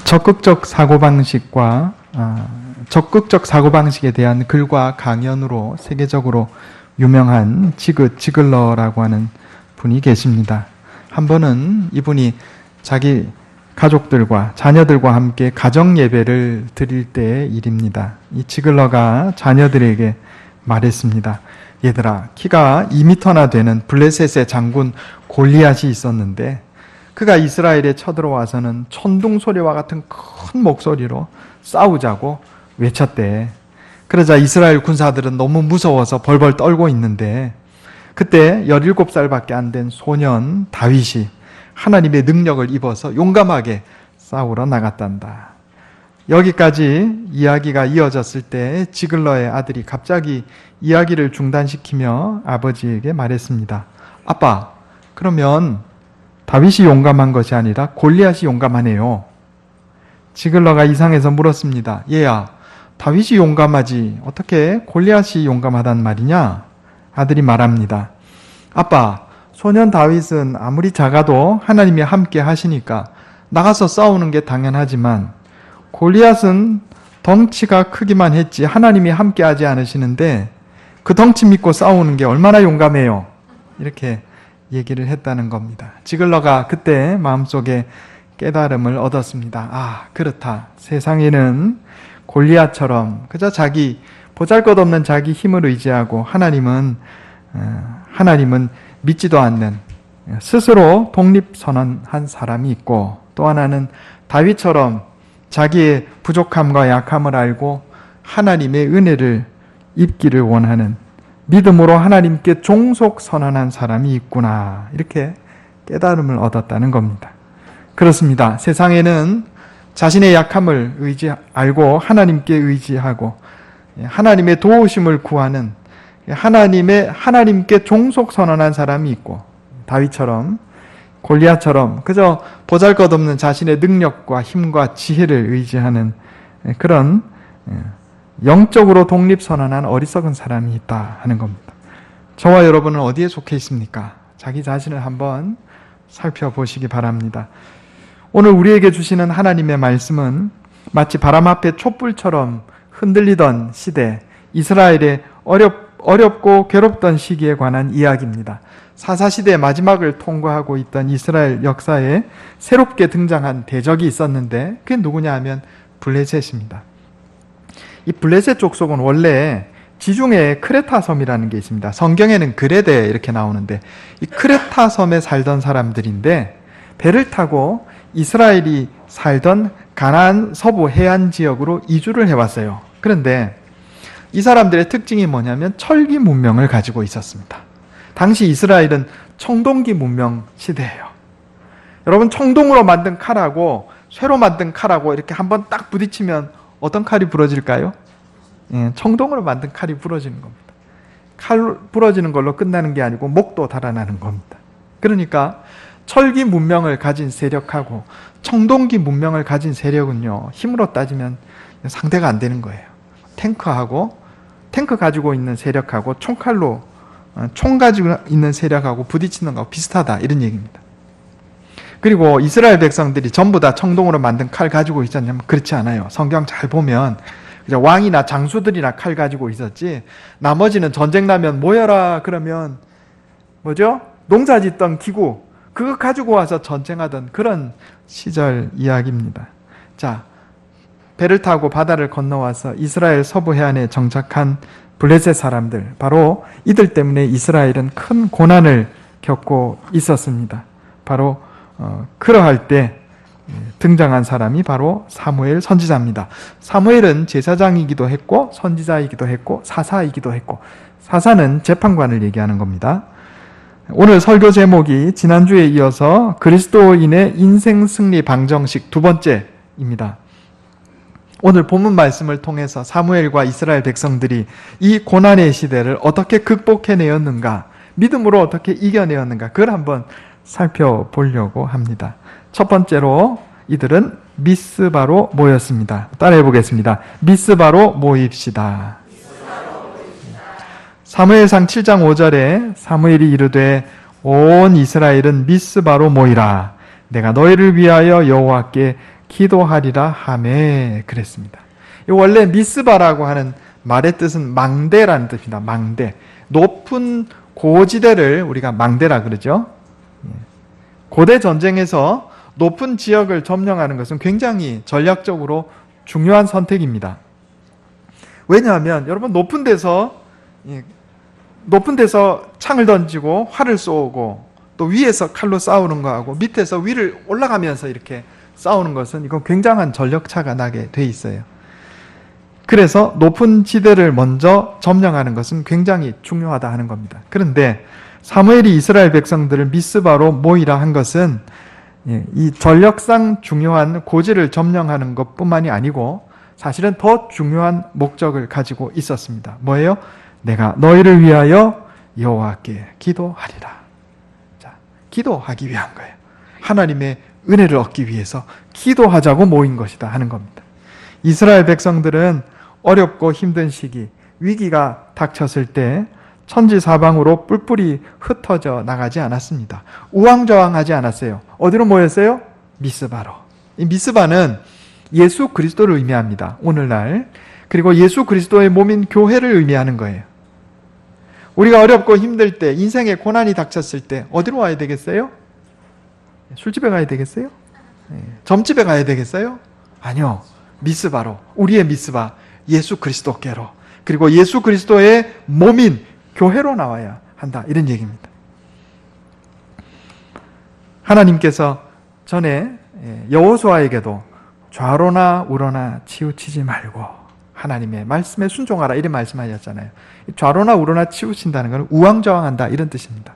적극적 사고방식과 적극적 사고방식에 대한 글과 강연으로 세계적으로 유명한 지글러라고 하는 분이 계십니다. 한 번은 이분이 자기 가족들과 자녀들과 함께 가정 예배를 드릴 때의 일입니다. 이 지글러가 자녀들에게 말했습니다. 얘들아, 키가 2m나 되는 블레셋의 장군 골리앗이 있었는데 그가 이스라엘에 쳐들어와서는 천둥 소리와 같은 큰 목소리로 싸우자고 외쳤대. 그러자 이스라엘 군사들은 너무 무서워서 벌벌 떨고 있는데 그때 17살밖에 안 된 소년 다윗이 하나님의 능력을 입어서 용감하게 싸우러 나갔단다. 여기까지 이야기가 이어졌을 때 지글러의 아들이 갑자기 이야기를 중단시키며 아버지에게 말했습니다. 아빠, 그러면 다윗이 용감한 것이 아니라 골리앗이 용감하네요. 지글러가 이상해서 물었습니다. 얘야, 다윗이 용감하지 어떻게 골리앗이 용감하단 말이냐? 아들이 말합니다. 아빠, 소년 다윗은 아무리 작아도 하나님이 함께 하시니까 나가서 싸우는 게 당연하지만 골리앗은 덩치가 크기만 했지 하나님이 함께 하지 않으시는데 그 덩치 믿고 싸우는 게 얼마나 용감해요. 이렇게 얘기를 했다는 겁니다. 지글러가 그때 마음속에 깨달음을 얻었습니다. 아, 그렇다. 세상에는 골리앗처럼 그저 자기 보잘것없는 자기 힘을 의지하고 하나님은 믿지도 않는 스스로 독립선언한 사람이 있고 또 하나는 다윗처럼 자기의 부족함과 약함을 알고 하나님의 은혜를 입기를 원하는 믿음으로 하나님께 종속 선언한 사람이 있구나. 이렇게 깨달음을 얻었다는 겁니다. 그렇습니다. 세상에는 자신의 약함을 알고 하나님께 의지하고 하나님의 도우심을 구하는 하나님께 종속 선언한 사람이 있고 다윗처럼 골리앗처럼 그저 보잘것없는 자신의 능력과 힘과 지혜를 의지하는 그런 영적으로 독립선언한 어리석은 사람이 있다 하는 겁니다. 저와 여러분은 어디에 속해 있습니까? 자기 자신을 한번 살펴보시기 바랍니다. 오늘 우리에게 주시는 하나님의 말씀은 마치 바람 앞에 촛불처럼 흔들리던 시대, 이스라엘의 어렵고 괴롭던 시기에 관한 이야기입니다. 사사시대의 마지막을 통과하고 있던 이스라엘 역사에 새롭게 등장한 대적이 있었는데 그게 누구냐 하면 블레셋입니다. 이 블레셋 족속은 원래 지중해 크레타 섬이라는 게 있습니다. 성경에는 그레데 이렇게 나오는데 이 크레타 섬에 살던 사람들인데 배를 타고 이스라엘이 살던 가나안 서부 해안 지역으로 이주를 해왔어요. 그런데 이 사람들의 특징이 뭐냐면 철기 문명을 가지고 있었습니다. 당시 이스라엘은 청동기 문명 시대예요. 여러분, 청동으로 만든 칼하고 쇠로 만든 칼하고 이렇게 한번 딱 부딪히면 어떤 칼이 부러질까요? 청동으로 만든 칼이 부러지는 겁니다. 칼 부러지는 걸로 끝나는 게 아니고 목도 달아나는 겁니다. 그러니까 철기 문명을 가진 세력하고 청동기 문명을 가진 세력은요, 힘으로 따지면 상대가 안 되는 거예요. 탱크 가지고 있는 세력하고 총 가지고 있는 세력하고 부딪히는 거하고 비슷하다, 이런 얘기입니다. 그리고 이스라엘 백성들이 전부 다 청동으로 만든 칼 가지고 있었냐면 그렇지 않아요. 성경 잘 보면 왕이나 장수들이나 칼 가지고 있었지 나머지는 전쟁 나면 모여라 그러면 뭐죠? 농사 짓던 기구 그거 가지고 와서 전쟁하던 그런 시절 이야기입니다. 자, 배를 타고 바다를 건너와서 이스라엘 서부 해안에 정착한 블레셋 사람들, 바로 이들 때문에 이스라엘은 큰 고난을 겪고 있었습니다. 바로 그러할 때 등장한 사람이 바로 사무엘 선지자입니다. 사무엘은 제사장이기도 했고 선지자이기도 했고 사사이기도 했고, 사사는 재판관을 얘기하는 겁니다. 오늘 설교 제목이 지난주에 이어서 그리스도인의 인생 승리 방정식 두 번째입니다. 오늘 본문 말씀을 통해서 사무엘과 이스라엘 백성들이 이 고난의 시대를 어떻게 극복해내었는가, 믿음으로 어떻게 이겨내었는가, 그걸 한번 살펴보려고 합니다. 첫 번째로 이들은 미스바로 모였습니다. 따라해 보겠습니다. 미스바로 모입시다. 사무엘상 7장 5절에 사무엘이 이르되 온 이스라엘은 미스바로 모이라. 내가 너희를 위하여 여호와께 기도하리라 하매 그랬습니다. 원래 미스바라고 하는 말의 뜻은 망대라는 뜻입니다. 망대. 높은 고지대를 우리가 망대라 그러죠. 고대 전쟁에서 높은 지역을 점령하는 것은 굉장히 전략적으로 중요한 선택입니다. 왜냐하면 여러분 높은 데서 창을 던지고 활을 쏘고 또 위에서 칼로 싸우는 거하고 밑에서 위를 올라가면서 이렇게 싸우는 것은 이건 굉장한 전력차가 나게 돼 있어요. 그래서 높은 지대를 먼저 점령하는 것은 굉장히 중요하다 하는 겁니다. 그런데 사무엘이 이스라엘 백성들을 미스바로 모이라 한 것은 이 전력상 중요한 고지를 점령하는 것뿐만이 아니고 사실은 더 중요한 목적을 가지고 있었습니다. 뭐예요? 내가 너희를 위하여 여호와께 기도하리라. 자, 기도하기 위한 거예요. 하나님의 은혜를 얻기 위해서 기도하자고 모인 것이다 하는 겁니다. 이스라엘 백성들은 어렵고 힘든 시기, 위기가 닥쳤을 때 천지사방으로 뿔뿔이 흩어져 나가지 않았습니다. 우왕좌왕하지 않았어요. 어디로 모였어요? 미스바로. 이 미스바는 예수 그리스도를 의미합니다. 오늘날. 그리고 예수 그리스도의 몸인 교회를 의미하는 거예요. 우리가 어렵고 힘들 때, 인생에 고난이 닥쳤을 때 어디로 와야 되겠어요? 술집에 가야 되겠어요? 점집에 가야 되겠어요? 아니요. 미스바로, 우리의 미스바, 예수 그리스도께로, 그리고 예수 그리스도의 몸인 교회로 나와야 한다, 이런 얘기입니다. 하나님께서 전에 여호수아에게도 좌로나 우로나 치우치지 말고 하나님의 말씀에 순종하라, 이런 말씀하셨잖아요. 좌로나 우로나 치우친다는 것은 우왕좌왕한다, 이런 뜻입니다.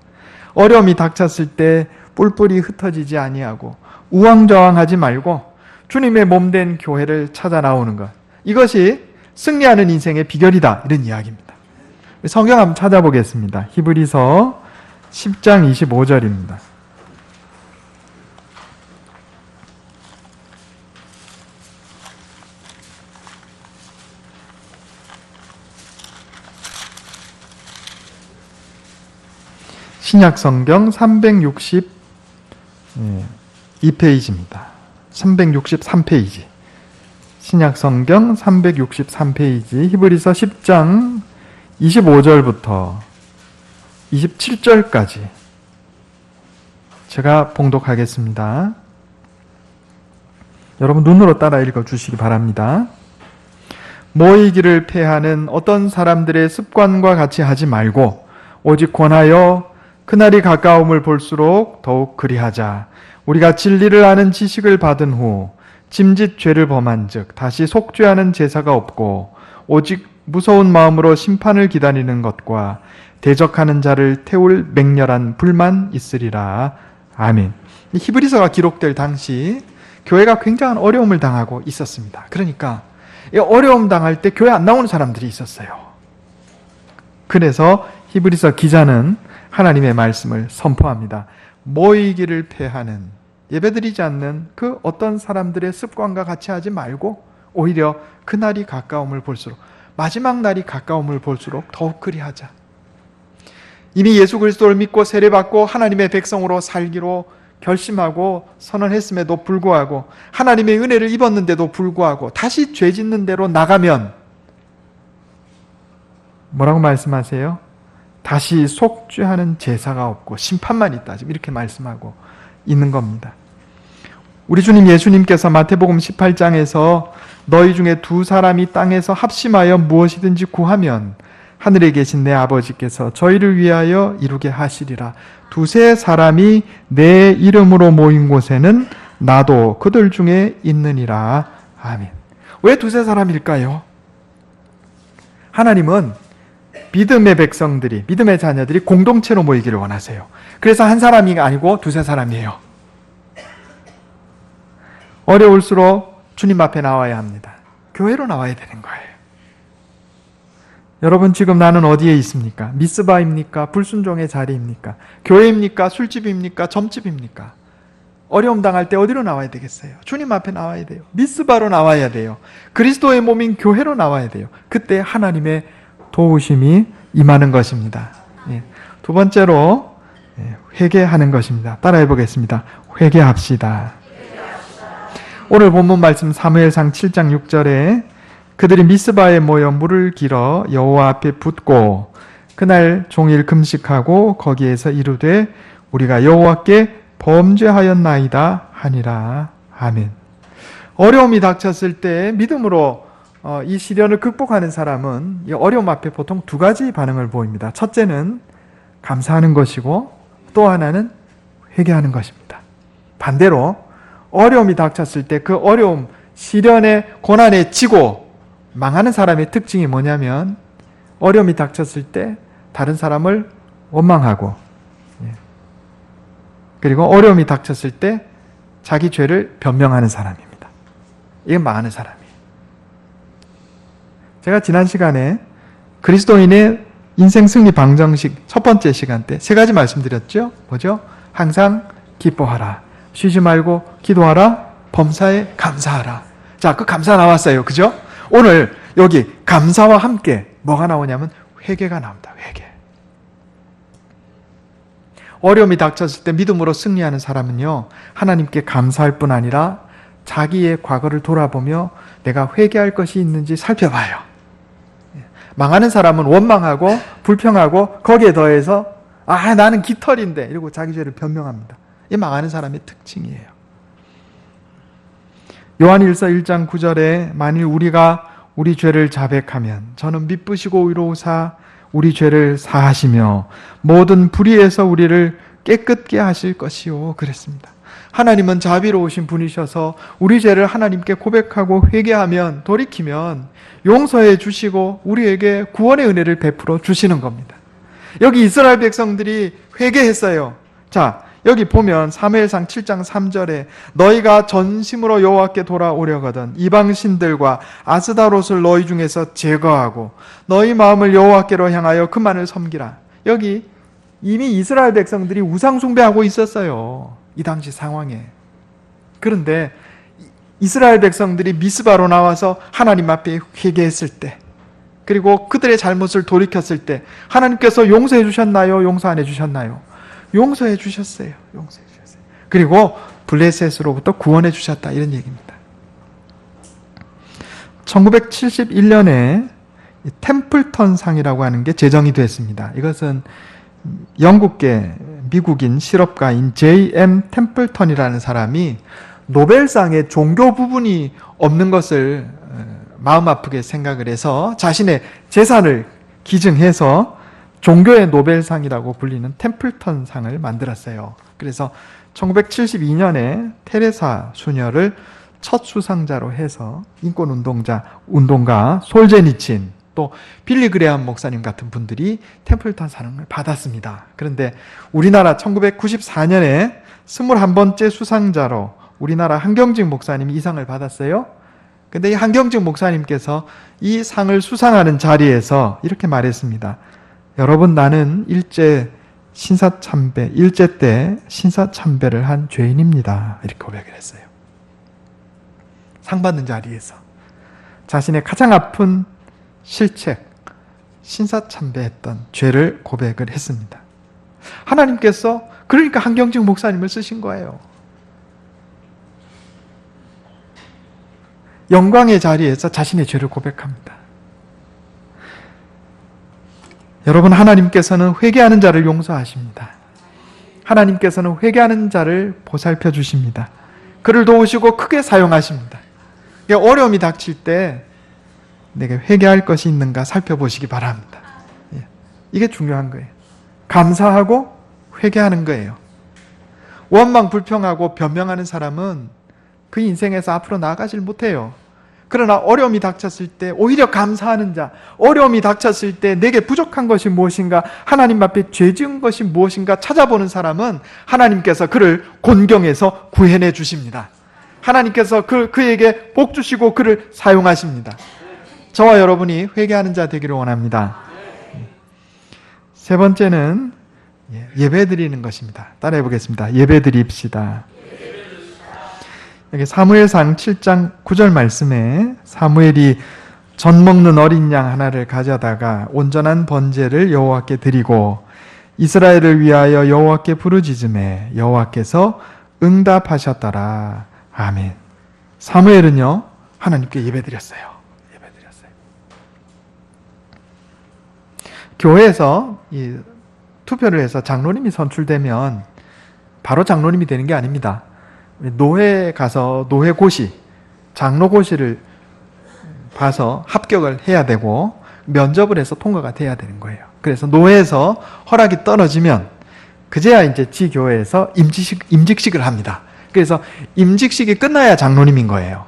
어려움이 닥쳤을 때 뿔뿔이 흩어지지 아니하고 우왕좌왕하지 말고 주님의 몸된 교회를 찾아 나오는 것, 이것이 승리하는 인생의 비결이다, 이런 이야기입니다. 성경 한번 찾아보겠습니다. 히브리서 10장 25절입니다. 신약성경 362페이지입니다. 363페이지. 신약성경 363페이지, 히브리서 10장 25절부터 27절까지 제가 봉독하겠습니다. 여러분 눈으로 따라 읽어주시기 바랍니다. 모이기를 패하는 어떤 사람들의 습관과 같이 하지 말고 오직 권하여 그날이 가까움을 볼수록 더욱 그리하자. 우리가 진리를 아는 지식을 받은 후 짐짓 죄를 범한 즉 다시 속죄하는 제사가 없고 오직 무서운 마음으로 심판을 기다리는 것과 대적하는 자를 태울 맹렬한 불만 있으리라. 아멘. 히브리서가 기록될 당시 교회가 굉장한 어려움을 당하고 있었습니다. 그러니까 어려움 당할 때 교회 안 나오는 사람들이 있었어요. 그래서 히브리서 기자는 하나님의 말씀을 선포합니다. 모이기를 패하는, 예배드리지 않는 그 어떤 사람들의 습관과 같이 하지 말고 오히려 그날이 가까움을 볼수록, 마지막 날이 가까움을 볼수록 더욱 그리하자. 이미 예수 그리스도를 믿고 세례받고 하나님의 백성으로 살기로 결심하고 선언했음에도 불구하고 하나님의 은혜를 입었는데도 불구하고 다시 죄 짓는 대로 나가면 뭐라고 말씀하세요? 다시 속죄하는 제사가 없고 심판만 있다, 지금 이렇게 말씀하고 있는 겁니다. 우리 주님 예수님께서 마태복음 18장에서 너희 중에 두 사람이 땅에서 합심하여 무엇이든지 구하면 하늘에 계신 내 아버지께서 저희를 위하여 이루게 하시리라. 두세 사람이 내 이름으로 모인 곳에는 나도 그들 중에 있느니라. 아멘. 왜 두세 사람일까요? 하나님은 믿음의 백성들이, 믿음의 자녀들이 공동체로 모이기를 원하세요. 그래서 한 사람이 아니고 두세 사람이에요. 어려울수록 주님 앞에 나와야 합니다. 교회로 나와야 되는 거예요. 여러분 지금 나는 어디에 있습니까? 미스바입니까? 불순종의 자리입니까? 교회입니까? 술집입니까? 점집입니까? 어려움 당할 때 어디로 나와야 되겠어요? 주님 앞에 나와야 돼요. 미스바로 나와야 돼요. 그리스도의 몸인 교회로 나와야 돼요. 그때 하나님의 도우심이 임하는 것입니다. 두 번째로 회개하는 것입니다. 따라해 보겠습니다. 회개합시다. 오늘 본문 말씀 사무엘상 7장 6절에 그들이 미스바에 모여 물을 길어 여호와 앞에 붓고 그날 종일 금식하고 거기에서 이르되 우리가 여호와께 범죄하였나이다 하니라. 아멘. 어려움이 닥쳤을 때 믿음으로 이 시련을 극복하는 사람은 이 어려움 앞에 보통 두 가지 반응을 보입니다. 첫째는 감사하는 것이고 또 하나는 회개하는 것입니다. 반대로 어려움이 닥쳤을 때 그 어려움, 시련의 고난에 지고 망하는 사람의 특징이 뭐냐면 어려움이 닥쳤을 때 다른 사람을 원망하고 그리고 어려움이 닥쳤을 때 자기 죄를 변명하는 사람입니다. 이건 망하는 사람이에요. 제가 지난 시간에 그리스도인의 인생 승리 방정식 첫 번째 시간 때 세 가지 말씀드렸죠? 뭐죠? 항상 기뻐하라. 쉬지 말고 기도하라. 범사에 감사하라. 자, 그 감사 나왔어요. 그죠? 오늘 여기 감사와 함께 뭐가 나오냐면 회개가 나옵니다. 회개. 어려움이 닥쳤을 때 믿음으로 승리하는 사람은요, 하나님께 감사할 뿐 아니라 자기의 과거를 돌아보며 내가 회개할 것이 있는지 살펴봐요. 망하는 사람은 원망하고 불평하고 거기에 더해서 나는 깃털인데 이러고 자기 죄를 변명합니다. 이 망하는 사람의 특징이에요. 요한일서 1장 9절에 만일 우리가 우리 죄를 자백하면 저는 미쁘시고 의로우사 우리 죄를 사하시며 모든 불의에서 우리를 깨끗게 하실 것이요 그랬습니다. 하나님은 자비로우신 분이셔서 우리 죄를 하나님께 고백하고 회개하면 돌이키면 용서해 주시고 우리에게 구원의 은혜를 베풀어 주시는 겁니다. 여기 이스라엘 백성들이 회개했어요. 자, 여기 보면 사무엘상 7장 3절에 너희가 전심으로 여호와께 돌아오려거든 이방 신들과 아스다롯을 너희 중에서 제거하고 너희 마음을 여호와께로 향하여 그만을 섬기라. 여기 이미 이스라엘 백성들이 우상 숭배하고 있었어요. 이 당시 상황에. 그런데 이스라엘 백성들이 미스바로 나와서 하나님 앞에 회개했을 때 그리고 그들의 잘못을 돌이켰을 때 하나님께서 용서해 주셨나요? 용서 안 해 주셨나요? 용서해 주셨어요. 용서해 주셨어요. 그리고 블레셋으로부터 구원해 주셨다. 이런 얘기입니다. 1971년에 템플턴 상이라고 하는 게 제정이 됐습니다. 이것은 영국계 미국인 실업가인 J.M. 템플턴이라는 사람이 노벨상에 종교 부분이 없는 것을 마음 아프게 생각을 해서 자신의 재산을 기증해서 종교의 노벨상이라고 불리는 템플턴 상을 만들었어요. 그래서 1972년에 테레사 수녀를 첫 수상자로 해서 운동가 솔제니친 또 빌리 그레함 목사님 같은 분들이 템플턴 상을 받았습니다. 그런데 우리나라 1994년에 21번째 수상자로 우리나라 한경직 목사님이 이 상을 받았어요. 근데 이 한경직 목사님께서 이 상을 수상하는 자리에서 이렇게 말했습니다. 여러분, 나는 일제 때 신사참배를 한 죄인입니다. 이렇게 고백을 했어요. 상 받는 자리에서 자신의 가장 아픈 실책, 신사참배했던 죄를 고백을 했습니다. 하나님께서 그러니까 한경직 목사님을 쓰신 거예요. 영광의 자리에서 자신의 죄를 고백합니다. 여러분, 하나님께서는 회개하는 자를 용서하십니다. 하나님께서는 회개하는 자를 보살펴 주십니다. 그를 도우시고 크게 사용하십니다. 어려움이 닥칠 때 내게 회개할 것이 있는가 살펴보시기 바랍니다. 이게 중요한 거예요. 감사하고 회개하는 거예요. 원망 불평하고 변명하는 사람은 그 인생에서 앞으로 나아가질 못해요. 그러나 어려움이 닥쳤을 때 오히려 감사하는 자, 어려움이 닥쳤을 때 내게 부족한 것이 무엇인가, 하나님 앞에 죄 지은 것이 무엇인가 찾아보는 사람은 하나님께서 그를 곤경에서 구해내 주십니다. 하나님께서 그에게 복 주시고 그를 사용하십니다. 저와 여러분이 회개하는 자 되기를 원합니다. 세 번째는 예배 드리는 것입니다. 따라해 보겠습니다. 예배 드립시다. 여기 사무엘상 7장 9절 말씀에 사무엘이 전 먹는 어린 양 하나를 가져다가 온전한 번제를 여호와께 드리고 이스라엘을 위하여 여호와께 부르짖음에 여호와께서 응답하셨더라. 아멘. 사무엘은요, 하나님께 예배드렸어요. 예배드렸어요. 교회에서 이 투표를 해서 장로님이 선출되면 바로 장로님이 되는 게 아닙니다. 노회에 가서 노회고시, 장로고시를 봐서 합격을 해야 되고 면접을 해서 통과가 돼야 되는 거예요. 그래서 노회에서 허락이 떨어지면 그제야 이제 지교회에서 임직식을 합니다. 그래서 임직식이 끝나야 장로님인 거예요.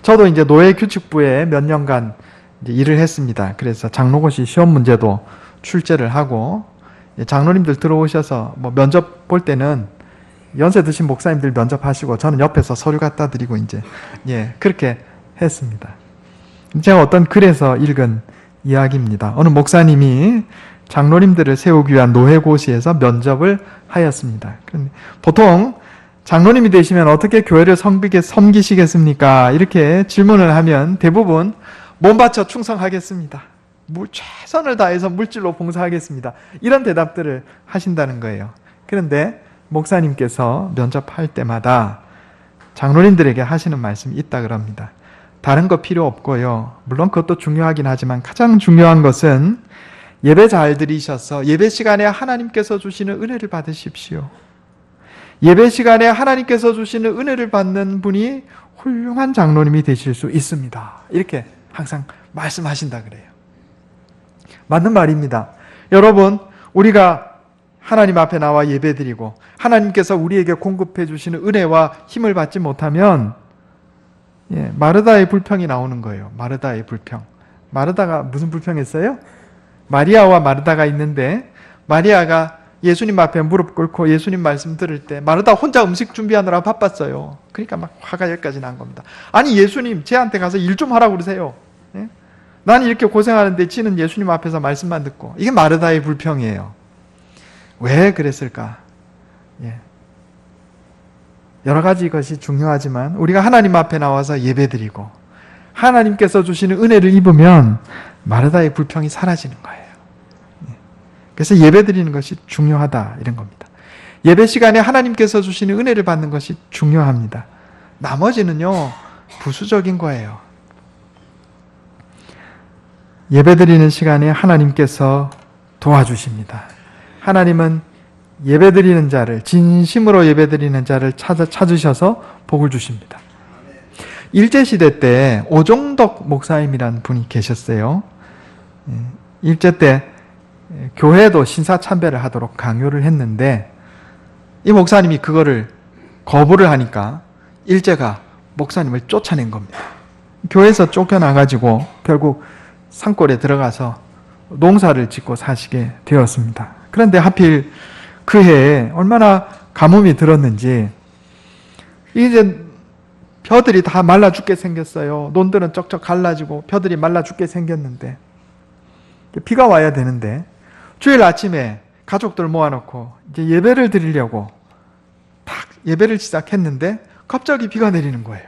저도 이제 노회 규칙부에 몇 년간 이제 일을 했습니다. 그래서 장로고시 시험 문제도 출제를 하고, 장로님들 들어오셔서 뭐 면접 볼 때는 연세 드신 목사님들 면접하시고 저는 옆에서 서류 갖다 드리고 이제 그렇게 했습니다. 제가 어떤 글에서 읽은 이야기입니다. 어느 목사님이 장로님들을 세우기 위한 노회고시에서 면접을 하였습니다. 보통 장로님이 되시면 어떻게 교회를 섬기시겠습니까? 이렇게 질문을 하면 대부분 몸 바쳐 충성하겠습니다. 최선을 다해서 물질로 봉사하겠습니다. 이런 대답들을 하신다는 거예요. 그런데 목사님께서 면접할 때마다 장로님들에게 하시는 말씀이 있다 그럽니다. 다른 거 필요 없고요. 물론 그것도 중요하긴 하지만 가장 중요한 것은 예배 잘 드리셔서 예배 시간에 하나님께서 주시는 은혜를 받으십시오. 예배 시간에 하나님께서 주시는 은혜를 받는 분이 훌륭한 장로님이 되실 수 있습니다. 이렇게 항상 말씀하신다 그래요. 맞는 말입니다. 여러분, 우리가 하나님 앞에 나와 예배드리고 하나님께서 우리에게 공급해 주시는 은혜와 힘을 받지 못하면 마르다의 불평이 나오는 거예요. 마르다의 불평. 마르다가 무슨 불평했어요? 마리아와 마르다가 있는데 마리아가 예수님 앞에 무릎 꿇고 예수님 말씀 들을 때 마르다 혼자 음식 준비하느라 바빴어요. 그러니까 막 화가 여기까지 난 겁니다. 아니 예수님 쟤한테 가서 일 좀 하라고 그러세요. 나는 이렇게 고생하는데 지는 예수님 앞에서 말씀만 듣고. 이게 마르다의 불평이에요. 왜 그랬을까? 여러 가지 것이 중요하지만 우리가 하나님 앞에 나와서 예배드리고 하나님께서 주시는 은혜를 입으면 마르다의 불평이 사라지는 거예요. 그래서 예배드리는 것이 중요하다 이런 겁니다. 예배 시간에 하나님께서 주시는 은혜를 받는 것이 중요합니다. 나머지는요 부수적인 거예요. 예배드리는 시간에 하나님께서 도와주십니다. 하나님은 예배드리는 자를, 진심으로 예배드리는 자를 찾으셔서 복을 주십니다. 일제시대 때 오종덕 목사님이라는 분이 계셨어요. 일제 때 교회도 신사참배를 하도록 강요를 했는데 이 목사님이 그거를 거부를 하니까 일제가 목사님을 쫓아낸 겁니다. 교회에서 쫓겨나가지고 결국 산골에 들어가서 농사를 짓고 사시게 되었습니다. 그런데 하필 그 해에 얼마나 가뭄이 들었는지 이제 벼들이 다 말라 죽게 생겼어요. 논들은 쩍쩍 갈라지고 벼들이 말라 죽게 생겼는데 비가 와야 되는데 주일 아침에 가족들 모아놓고 이제 예배를 드리려고 딱 예배를 시작했는데 갑자기 비가 내리는 거예요.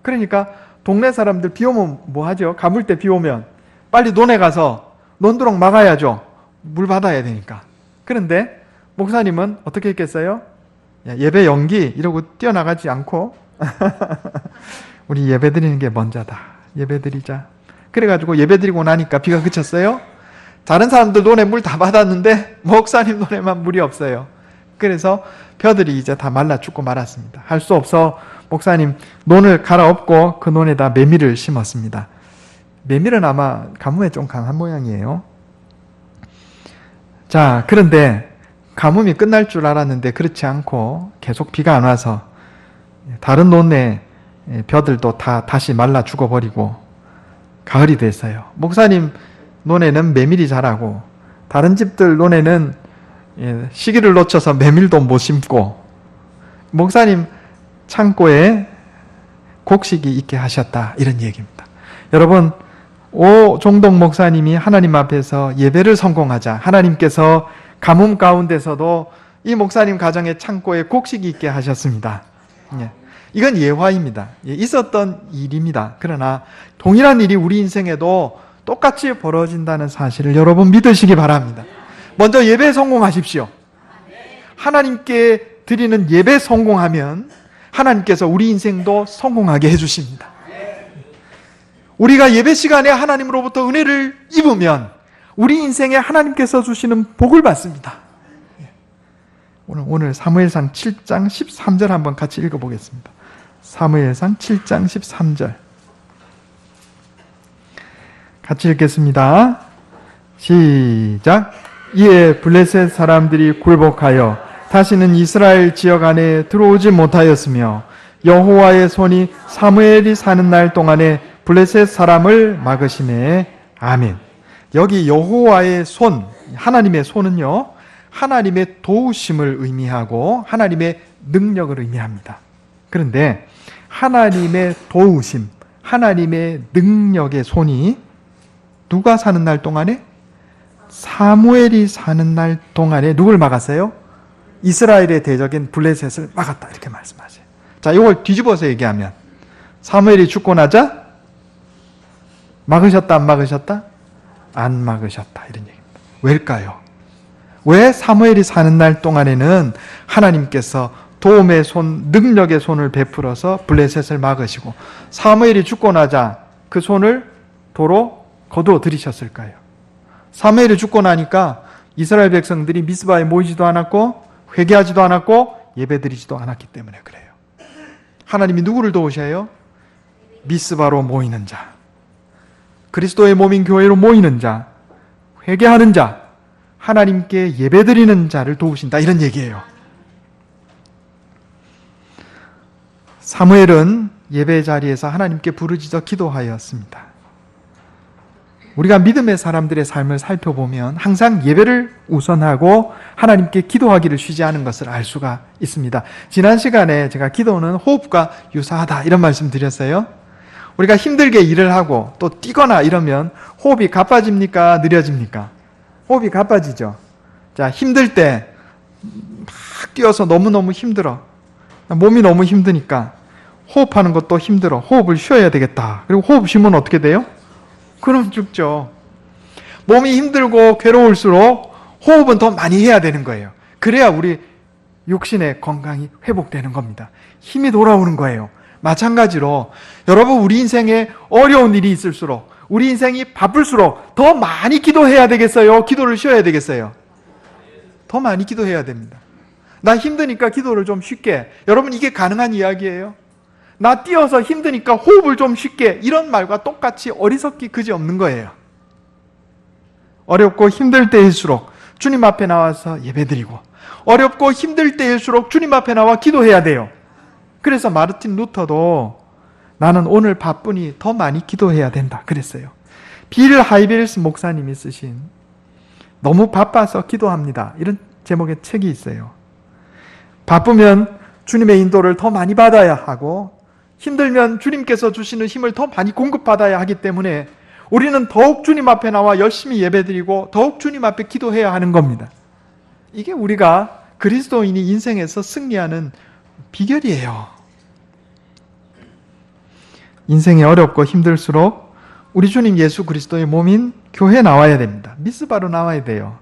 그러니까 동네 사람들 비 오면 뭐 하죠? 가물 때 비 오면 빨리 논에 가서 논두렁 막아야죠. 물 받아야 되니까. 그런데 목사님은 어떻게 했겠어요? 예배 연기 이러고 뛰어나가지 않고 우리 예배 드리는 게 먼저다. 예배 드리자. 그래가지고 예배 드리고 나니까 비가 그쳤어요. 다른 사람들 논에 물 다 받았는데 목사님 논에만 물이 없어요. 그래서 벼들이 이제 다 말라 죽고 말았습니다. 할 수 없어 목사님 논을 갈아엎고 그 논에다 메밀을 심었습니다. 메밀은 아마 가뭄에 좀 강한 모양이에요. 자, 그런데 가뭄이 끝날 줄 알았는데 그렇지 않고 계속 비가 안 와서 다른 논에 벼들도 다 다시 말라 죽어버리고 가을이 됐어요. 목사님 논에는 메밀이 자라고 다른 집들 논에는 시기를 놓쳐서 메밀도 못 심고 목사님 창고에 곡식이 있게 하셨다 이런 얘기입니다. 여러분 오종덕 목사님이 하나님 앞에서 예배를 성공하자 하나님께서 가뭄 가운데서도 이 목사님 가정의 창고에 곡식이 있게 하셨습니다. 이건 예화입니다. 있었던 일입니다. 그러나 동일한 일이 우리 인생에도 똑같이 벌어진다는 사실을 여러분 믿으시기 바랍니다. 먼저 예배 성공하십시오. 하나님께 드리는 예배 성공하면 하나님께서 우리 인생도 성공하게 해주십니다. 우리가 예배 시간에 하나님으로부터 은혜를 입으면 우리 인생에 하나님께서 주시는 복을 받습니다. 오늘 사무엘상 7장 13절 한번 같이 읽어보겠습니다. 사무엘상 7장 13절 같이 읽겠습니다. 시작. 이에 블레셋 사람들이 굴복하여 다시는 이스라엘 지역 안에 들어오지 못하였으며 여호와의 손이 사무엘이 사는 날 동안에 블레셋 사람을 막으시매. 아멘. 여기 여호와의 손, 하나님의 손은요, 하나님의 도우심을 의미하고 하나님의 능력을 의미합니다. 그런데 하나님의 도우심, 하나님의 능력의 손이 누가 사는 날 동안에? 사무엘이 사는 날 동안에 누굴 막았어요? 이스라엘의 대적인 블레셋을 막았다, 이렇게 말씀하세요. 자, 이걸 뒤집어서 얘기하면 사무엘이 죽고 나자 막으셨다, 안 막으셨다? 안 막으셨다, 이런 얘기입니다. 왜일까요? 왜 사무엘이 사는 날 동안에는 하나님께서 도움의 손, 능력의 손을 베풀어서 블레셋을 막으시고 사무엘이 죽고 나자 그 손을 도로 거두어 들이셨을까요? 사무엘이 죽고 나니까 이스라엘 백성들이 미스바에 모이지도 않았고 회개하지도 않았고 예배드리지도 않았기 때문에 그래요. 하나님이 누구를 도우셔요? 미스바로 모이는 자, 그리스도의 몸인 교회로 모이는 자, 회개하는 자, 하나님께 예배드리는 자를 도우신다, 이런 얘기예요. 사무엘은 예배 자리에서 하나님께 부르짖어 기도하였습니다. 우리가 믿음의 사람들의 삶을 살펴보면 항상 예배를 우선하고 하나님께 기도하기를 쉬지 않은 것을 알 수가 있습니다. 지난 시간에 제가 기도는 호흡과 유사하다, 이런 말씀 드렸어요. 우리가 힘들게 일을 하고 또 뛰거나 이러면 호흡이 가빠집니까? 느려집니까? 호흡이 가빠지죠. 자, 힘들 때 막 뛰어서 너무너무 힘들어. 몸이 너무 힘드니까 호흡하는 것도 힘들어. 호흡을 쉬어야 되겠다. 그리고 호흡 쉬면 어떻게 돼요? 그럼 죽죠. 몸이 힘들고 괴로울수록 호흡은 더 많이 해야 되는 거예요. 그래야 우리 육신의 건강이 회복되는 겁니다. 힘이 돌아오는 거예요. 마찬가지로 여러분, 우리 인생에 어려운 일이 있을수록, 우리 인생이 바쁠수록 더 많이 기도해야 되겠어요? 기도를 쉬어야 되겠어요? 더 많이 기도해야 됩니다. 나 힘드니까 기도를 좀 쉽게. 여러분, 이게 가능한 이야기예요? 나 뛰어서 힘드니까 호흡을 좀 쉽게, 이런 말과 똑같이 어리석기 그지없는 거예요. 어렵고 힘들 때일수록 주님 앞에 나와서 예배드리고, 어렵고 힘들 때일수록 주님 앞에 나와 기도해야 돼요. 그래서 마르틴 루터도 나는 오늘 바쁘니 더 많이 기도해야 된다 그랬어요. 빌 하이빌스 목사님이 쓰신 너무 바빠서 기도합니다, 이런 제목의 책이 있어요. 바쁘면 주님의 인도를 더 많이 받아야 하고, 힘들면 주님께서 주시는 힘을 더 많이 공급받아야 하기 때문에 우리는 더욱 주님 앞에 나와 열심히 예배드리고 더욱 주님 앞에 기도해야 하는 겁니다. 이게 우리가 그리스도인이 인생에서 승리하는 비결이에요. 인생이 어렵고 힘들수록 우리 주님 예수 그리스도의 몸인 교회에 나와야 됩니다. 미스바로 나와야 돼요.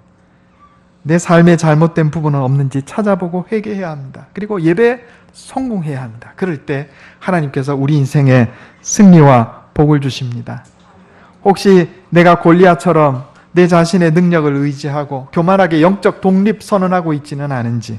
내 삶에 잘못된 부분은 없는지 찾아보고 회개해야 합니다. 그리고 예배에 성공해야 합니다. 그럴 때 하나님께서 우리 인생에 승리와 복을 주십니다. 혹시 내가 골리앗처럼 내 자신의 능력을 의지하고 교만하게 영적 독립 선언하고 있지는 않은지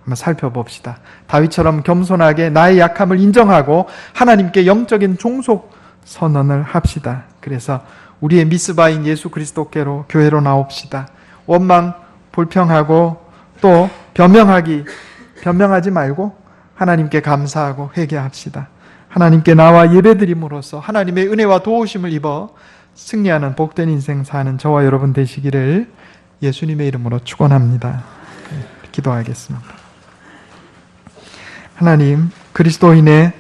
한번 살펴봅시다. 다윗처럼 겸손하게 나의 약함을 인정하고 하나님께 영적인 종속 선언을 합시다. 그래서 우리의 미스바인 예수 그리스도께로 교회로 나옵시다. 원망, 불평하고 또 변명하지 말고 하나님께 감사하고 회개합시다. 하나님께 나와 예배드림으로써 하나님의 은혜와 도우심을 입어 승리하는 복된 인생 사는 저와 여러분 되시기를 예수님의 이름으로 축원합니다. 기도하겠습니다. 하나님, 그리스도인의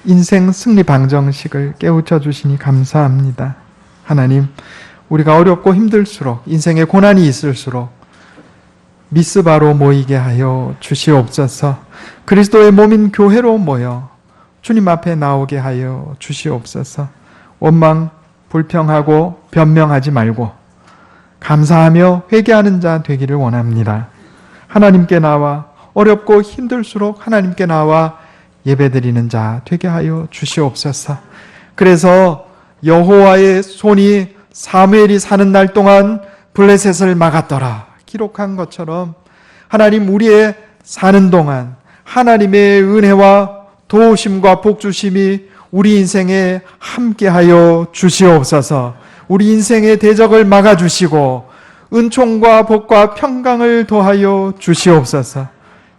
인생 승리 방정식을 깨우쳐 주시니 감사합니다. 하나님, 우리가 어렵고 힘들수록, 인생에 고난이 있을수록 미스바로 모이게 하여 주시옵소서. 그리스도의 몸인 교회로 모여 주님 앞에 나오게 하여 주시옵소서. 원망, 불평하고 변명하지 말고 감사하며 회개하는 자 되기를 원합니다. 하나님께 나와 어렵고 힘들수록 하나님께 나와 예배드리는 자 되게 하여 주시옵소서. 그래서 여호와의 손이 사무엘이 사는 날 동안 블레셋을 막았더라 기록한 것처럼 하나님 우리의 사는 동안 하나님의 은혜와 도우심과 복주심이 우리 인생에 함께하여 주시옵소서. 우리 인생의 대적을 막아주시고 은총과 복과 평강을 더하여 주시옵소서.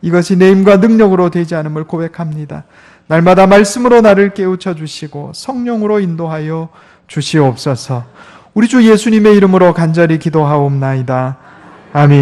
이것이 내 힘과 능력으로 되지 않음을 고백합니다. 날마다 말씀으로 나를 깨우쳐 주시고 성령으로 인도하여 주시옵소서. 우리 주 예수님의 이름으로 간절히 기도하옵나이다. 아멘.